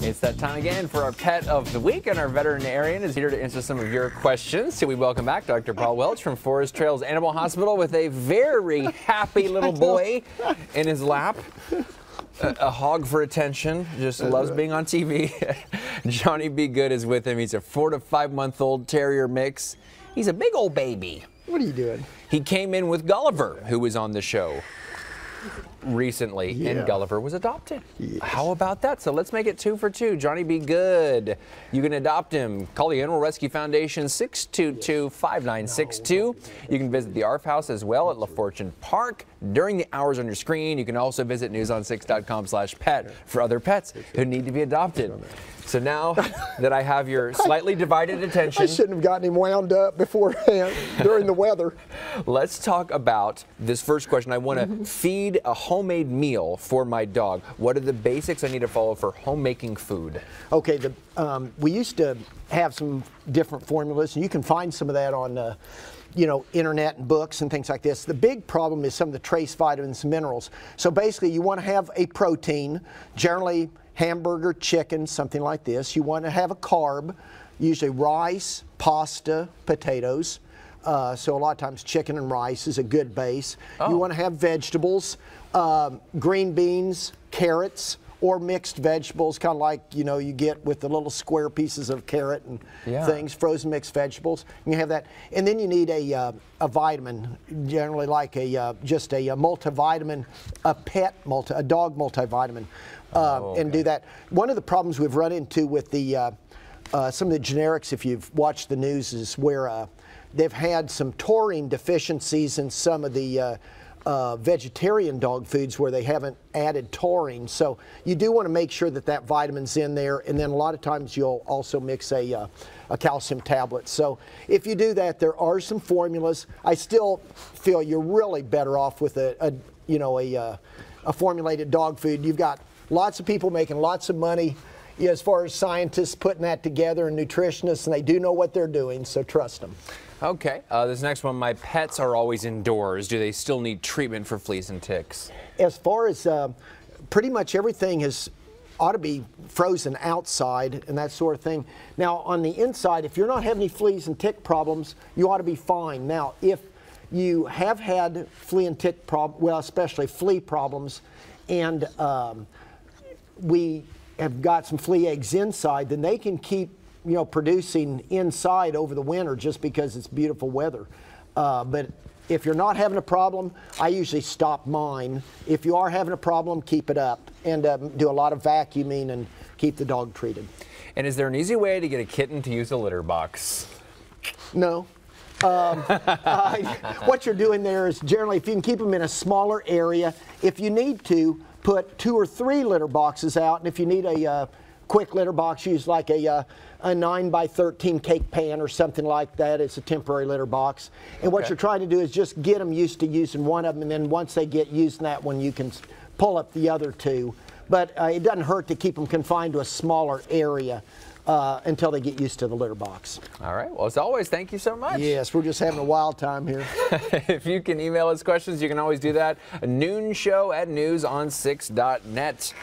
It's that time again for our pet of the week, and our veterinarian is here to answer some of your questions. So we welcome back Dr. Paul Welch from Forest Trails Animal Hospital with a very happy little boy in his lap. A hog for attention, just loves being on TV. Johnny B Goode is with him. He's a 4 to 5 month old terrier mix. He's a big old baby. What are you doing? He came in with Gulliver, who was on the show recently, and Gulliver was adopted. Yes. How about that? So let's make it 2 for 2. Johnny B Goode, you can adopt him. Call the Animal Rescue Foundation 622-5962. You can visit the ARF House as well at La Fortune Park during the hours on your screen. You can also visit newson6.com/pet for other pets who need to be adopted. So now that I have your slightly divided attention, I shouldn't have gotten him wound up beforehand during the weather. Let's talk about this first question. I want to feed a homemade meal for my dog. What are the basics I need to follow for homemaking food? Okay, we used to have some different formulas, and you can find some of that on internet and books and things like this. The big problem is some of the trace vitamins and minerals. So basically you want to have a protein, generally hamburger, chicken, something like this. You want to have a carb, usually rice, pasta, potatoes. So a lot of times chicken and rice is a good base. You want to have vegetables, green beans, carrots, or mixed vegetables, kind of like you get with the little square pieces of carrot and things, frozen mixed vegetables. You have that, and then you need a vitamin, generally like just a multivitamin, a dog multivitamin, and do that. One of the problems we've run into with the some of the generics, if you've watched the news, is where they've had some taurine deficiencies in some of the vegetarian dog foods where they haven't added taurine. So you do want to make sure that that vitamin's in there, and then a lot of times you'll also mix a calcium tablet. So if you do that, there are some formulas. I still feel you're really better off with a formulated dog food. You've got lots of people making lots of money as far as scientists putting that together and nutritionists, and they do know what they're doing, so trust them. Okay, this next one, my pets are always indoors. Do they still need treatment for fleas and ticks? As far as pretty much everything ought to be frozen outside and that sort of thing. Now on the inside, if you're not having any fleas and tick problems, you ought to be fine. Now if you have had flea and tick problems, well, especially flea problems, and we have got some flea eggs inside, then they can keep producing inside over the winter just because it's beautiful weather. But if you're not having a problem, I usually stop mine. If you are having a problem, keep it up and do a lot of vacuuming and keep the dog treated. And is there an easy way to get a kitten to use a litter box? No. What you're doing there is generally, if you can keep them in a smaller area, if you need to, put 2 or 3 litter boxes out, and if you need a quick litter box, use like a 9x13 cake pan or something like that. It's a temporary litter box. And what you're trying to do is just get them used to using one of them, and then once they get used to that one, you can pull up the other 2. But it doesn't hurt to keep them confined to a smaller area until they get used to the litter box. All right. Well, as always, thank you so much. Yes, we're just having a wild time here. If you can email us questions, you can always do that. A noon show at newson6.net.